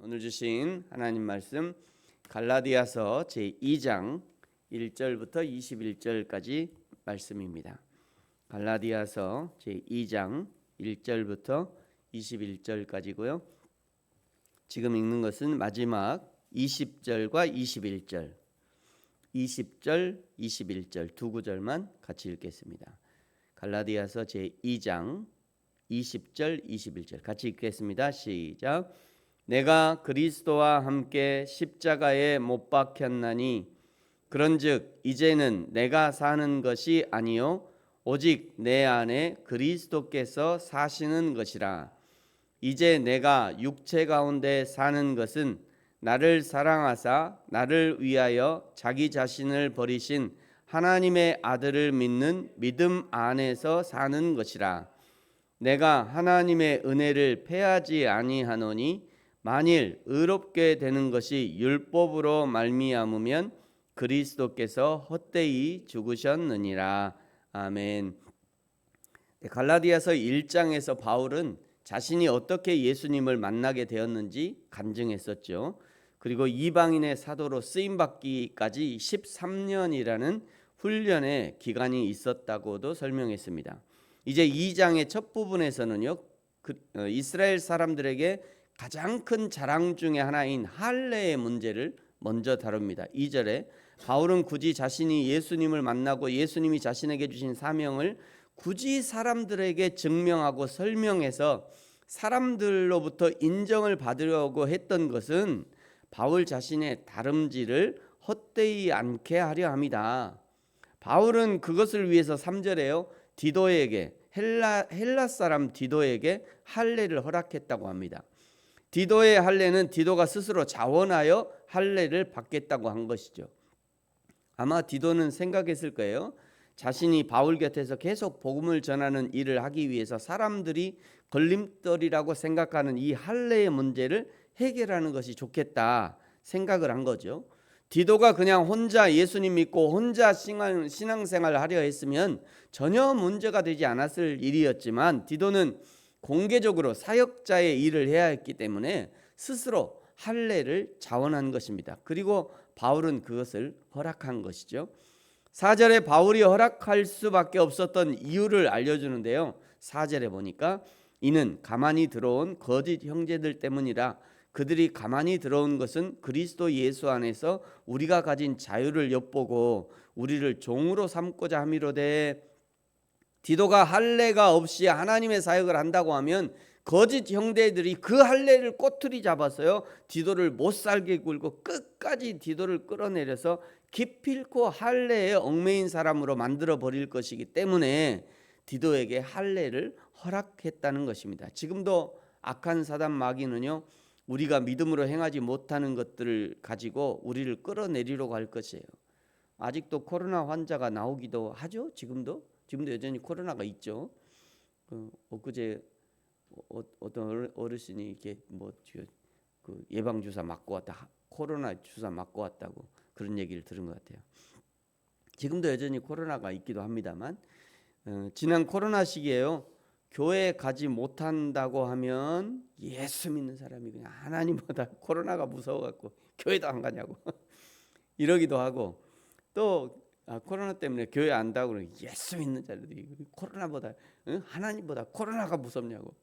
오늘 주신 하나님 말씀 갈라디아서 제2장 1절부터 21절까지 말씀입니다. 갈라디아서 제2장 1절부터 21절까지고요. 지금 읽는 것은 마지막 20절과 21절, 20절, 21절 두 구절만 같이 읽겠습니다. 갈라디아서 제2장 20절, 21절 같이 읽겠습니다. 시작. 내가 그리스도와 함께 십자가에 못 박혔나니 그런즉 이제는 내가 사는 것이 아니요 오직 내 안에 그리스도께서 사시는 것이라. 이제 내가 육체 가운데 사는 것은 나를 사랑하사 나를 위하여 자기 자신을 버리신 하나님의 아들을 믿는 믿음 안에서 사는 것이라. 내가 하나님의 은혜를 패하지 아니하노니 만일 의롭게 되는 것이 율법으로 말미암으면 그리스도께서 헛되이 죽으셨느니라. 아멘. 갈라디아서 1장에서 바울은 자신이 어떻게 예수님을 만나게 되었는지 간증했었죠. 그리고 이방인의 사도로 쓰임받기까지 13년이라는 훈련의 기간이 있었다고도 설명했습니다. 이제 2장의 첫 부분에서는요, 이스라엘 사람들에게 가장 큰 자랑 중에 하나인 할례의 문제를 먼저 다룹니다. 2절에 바울은 굳이 자신이 예수님을 만나고 예수님이 자신에게 주신 사명을 굳이 사람들에게 증명하고 설명해서 사람들로부터 인정을 받으려고 했던 것은 바울 자신의 다름질을 헛되이 않게 하려 합니다. 바울은 그것을 위해서 3절에요. 디도에게 헬라 사람 디도에게 할례를 허락했다고 합니다. 디도의 할례는 디도가 스스로 자원하여 할례를 받겠다고 한 것이죠. 아마 디도는 생각했을 거예요. 자신이 바울 곁에서 계속 복음을 전하는 일을 하기 위해서 사람들이 걸림돌이라고 생각하는 이 할례의 문제를 해결하는 것이 좋겠다 생각을 한 거죠. 디도가 그냥 혼자 예수님 믿고 혼자 신앙생활을 하려 했으면 전혀 문제가 되지 않았을 일이었지만 디도는 공개적으로 사역자의 일을 해야 했기 때문에 스스로 할례를 자원한 것입니다. 그리고 바울은 그것을 허락한 것이죠. 4절에 바울이 허락할 수밖에 없었던 이유를 알려주는데요. 4절에 보니까 이는 가만히 들어온 거짓 형제들 때문이라. 그들이 가만히 들어온 것은 그리스도 예수 안에서 우리가 가진 자유를 엿보고 우리를 종으로 삼고자 함이로되, 디도가 할례가 없이 하나님의 사역을 한다고 하면 거짓 형제들이 그 할례를 꼬투리 잡았어요. 디도를 못 살게 굴고 끝까지 디도를 끌어내려서 기필코 할례에 얽매인 사람으로 만들어 버릴 것이기 때문에 디도에게 할례를 허락했다는 것입니다. 지금도 악한 사단 마귀는요, 우리가 믿음으로 행하지 못하는 것들을 가지고 우리를 끌어내리려고 할 것이에요. 아직도 코로나 환자가 나오기도 하죠. 지금도 여전히 코로나가 있죠. 엊그제 어떤 어르신이 이렇게 그 예방 주사 맞고 왔다, 코로나 주사 맞고 왔다고 그런 얘기를 들은 것 같아요. 지금도 여전히 코로나가 있기도 합니다만, 지난 코로나 시기에요. 교회 가지 못한다고 하면 예수 믿는 사람이 그냥 하나님보다 코로나가 무서워갖고 교회도 안 가냐고 이러기도 하고, 또 코로나 때문에 교회 안 가고 예수 믿는 자들이 코로나보다 하나님보다 코로나가 무섭냐고,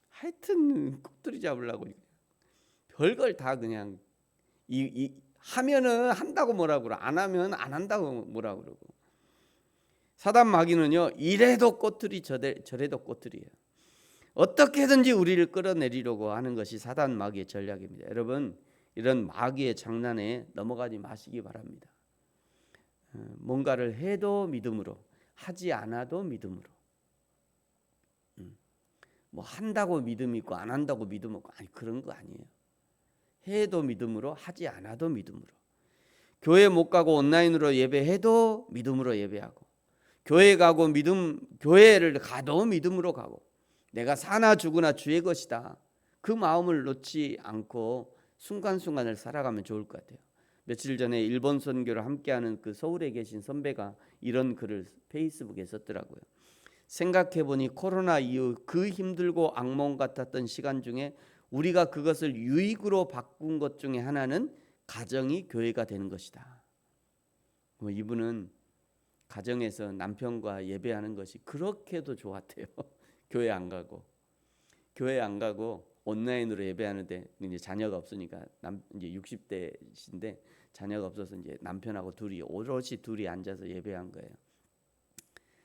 하여튼 꼭두리 잡으려고 별걸 다 그냥 하면은 한다고 뭐라 그러고 안 하면 안 한다고 뭐라 그러고, 사단 마귀는요 이래도 꼬투리 저래도 꼬투리예요. 어떻게든지 우리를 끌어내리려고 하는 것이 사단 마귀의 전략입니다. 여러분, 이런 마귀의 장난에 넘어가지 마시기 바랍니다. 뭔가를 해도 믿음으로, 하지 않아도 믿음으로. 뭐 한다고 믿음 있고 안 한다고 믿음 없고, 아니 그런 거 아니에요. 해도 믿음으로, 하지 않아도 믿음으로. 교회 못 가고 온라인으로 예배해도 믿음으로 예배하고, 교회 가고 교회를 가도 믿음으로 가고, 내가 사나 죽으나 주의 것이다, 그 마음을 놓지 않고 순간순간을 살아가면 좋을 것 같아요. 며칠 전에 일본 선교를 함께하는 그 서울에 계신 선배가 이런 글을 페이스북에 썼더라고요. 생각해보니 코로나 이후 그 힘들고 악몽 같았던 시간 중에 우리가 그것을 유익으로 바꾼 것 중에 하나는 가정이 교회가 되는 것이다. 이분은 가정에서 남편과 예배하는 것이 그렇게도 좋았대요. 교회 안 가고 온라인으로 예배하는데 이제 자녀가 없으니까 이제 60대신데 자녀가 없어서 이제 남편하고 오롯이 둘이 앉아서 예배한 거예요.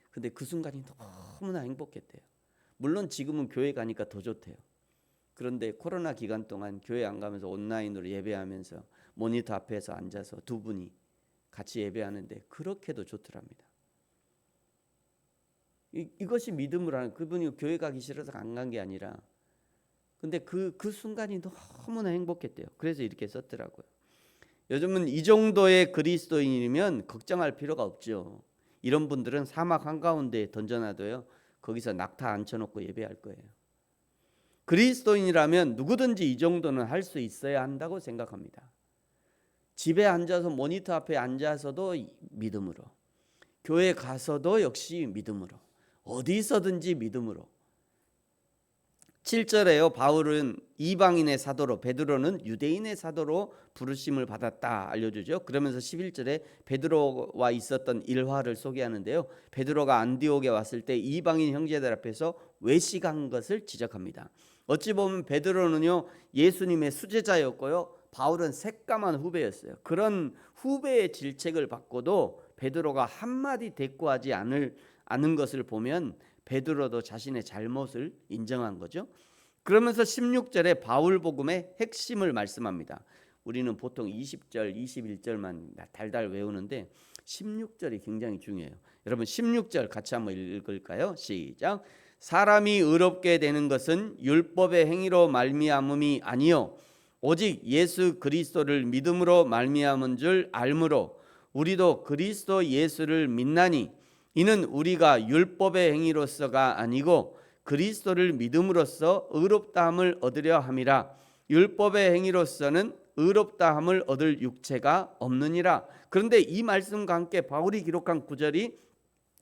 근데 그 순간이 너무나 행복했대요. 물론 지금은 교회 가니까 더 좋대요. 그런데 코로나 기간 동안 교회 안 가면서 온라인으로 예배하면서 모니터 앞에서 앉아서 두 분이 같이 예배하는데 그렇게도 좋더랍니다. 이것이 믿음을 하는, 그분이 교회 가기 싫어서 안 간 게 아니라 근데 그 순간이 너무나 행복했대요. 그래서 이렇게 썼더라고요. 요즘은 이 정도의 그리스도인이면 걱정할 필요가 없죠. 이런 분들은 사막 한가운데 던져놔도요, 거기서 낙타 앉혀놓고 예배할 거예요. 그리스도인이라면 누구든지 이 정도는 할 수 있어야 한다고 생각합니다. 집에 앉아서 모니터 앞에 앉아서도 믿음으로, 교회 가서도 역시 믿음으로, 어디서든지 믿음으로. 7절에요. 바울은 이방인의 사도로, 베드로는 유대인의 사도로 부르심을 받았다 알려주죠. 그러면서 11절에 베드로와 있었던 일화를 소개하는데요. 베드로가 안디옥에 왔을 때 이방인 형제들 앞에서 외식한 것을 지적합니다. 어찌 보면 베드로는요, 예수님의 수제자였고요, 바울은 새까만 후배였어요. 그런 후배의 질책을 받고도 베드로가 한마디 대꾸하지 않은 것을 보면 베드로도 자신의 잘못을 인정한 거죠. 그러면서 16절에 바울복음의 핵심을 말씀합니다. 우리는 보통 20절, 21절만 달달 외우는데 16절이 굉장히 중요해요. 여러분 16절 같이 한번 읽을까요? 시작. 사람이 의롭게 되는 것은 율법의 행위로 말미암음이 아니요 오직 예수 그리스도를 믿음으로 말미암은 줄 알므로 우리도 그리스도 예수를 믿나니 이는 우리가 율법의 행위로서가 아니고 그리스도를 믿음으로써 의롭다함을 얻으려 함이라. 율법의 행위로서는 의롭다함을 얻을 육체가 없느니라. 그런데 이 말씀과 함께 바울이 기록한 구절이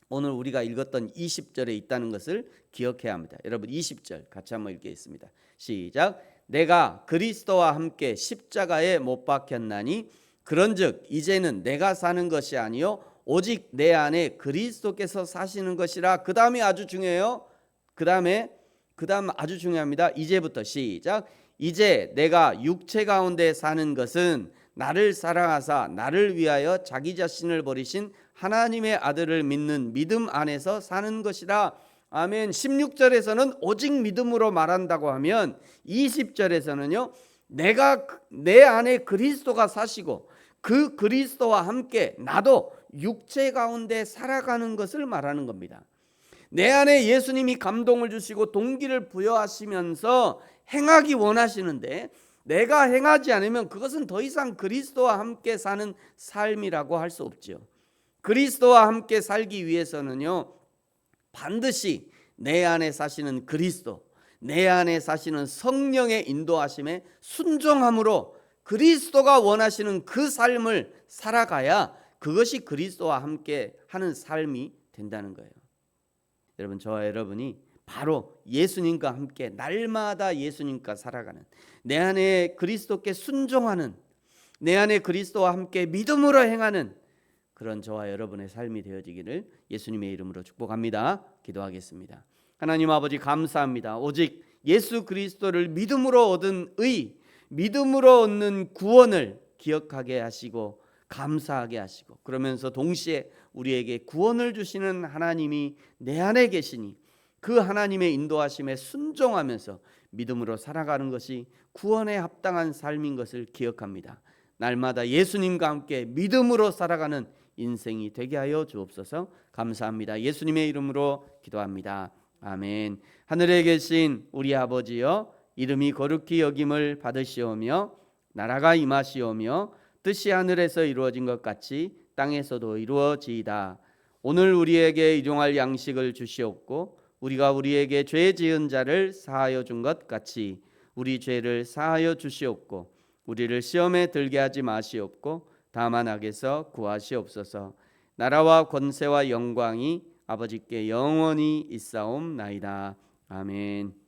오늘 우리가 읽었던 20절에 있다는 것을 기억해야 합니다. 여러분 20절 같이 한번 읽겠습니다. 시작. 내가 그리스도와 함께 십자가에 못 박혔나니 그런즉 이제는 내가 사는 것이 아니요 오직 내 안에 그리스도께서 사시는 것이라. 그 다음이 아주 중요해요. 그 다음 아주 중요합니다. 이제부터 시작. 이제 내가 육체 가운데 사는 것은 나를 사랑하사 나를 위하여 자기 자신을 버리신 하나님의 아들을 믿는 믿음 안에서 사는 것이라. 아멘. 16절에서는 오직 믿음으로 말한다고 하면 20절에서는요, 내가 내 안에 그리스도가 사시고 그 그리스도와 함께 나도 육체 가운데 살아가는 것을 말하는 겁니다. 내 안에 예수님이 감동을 주시고 동기를 부여하시면서 행하기 원하시는데 내가 행하지 않으면 그것은 더 이상 그리스도와 함께 사는 삶이라고 할 수 없죠. 그리스도와 함께 살기 위해서는요, 반드시 내 안에 사시는 그리스도, 내 안에 사시는 성령의 인도하심에 순종함으로 그리스도가 원하시는 그 삶을 살아가야 그것이 그리스도와 함께 하는 삶이 된다는 거예요. 여러분, 저와 여러분이 바로 예수님과 함께 날마다 예수님과 살아가는, 내 안에 그리스도께 순종하는, 내 안에 그리스도와 함께 믿음으로 행하는 그런 저와 여러분의 삶이 되어지기를 예수님의 이름으로 축복합니다. 기도하겠습니다. 하나님 아버지 감사합니다. 오직 예수 그리스도를 믿음으로 얻은 의, 믿음으로 얻는 구원을 기억하게 하시고 감사하게 하시고, 그러면서 동시에 우리에게 구원을 주시는 하나님이 내 안에 계시니 그 하나님의 인도하심에 순종하면서 믿음으로 살아가는 것이 구원에 합당한 삶인 것을 기억합니다. 날마다 예수님과 함께 믿음으로 살아가는 인생이 되게 하여 주옵소서. 감사합니다. 예수님의 이름으로 기도합니다. 아멘. 하늘에 계신 우리 아버지여, 이름이 거룩히 여김을 받으시오며 나라가 임하시오며 뜻이 하늘에서 이루어진 것 같이 땅에서도 이루어지이다. 오늘 우리에게 일용할 양식을 주시옵고 우리가 우리에게 죄 지은 자를 사하여 준 것 같이 우리 죄를 사하여 주시옵고 우리를 시험에 들게 하지 마시옵고 다만 악에서 구하시옵소서. 나라와 권세와 영광이 아버지께 영원히 있사옵나이다. 아멘.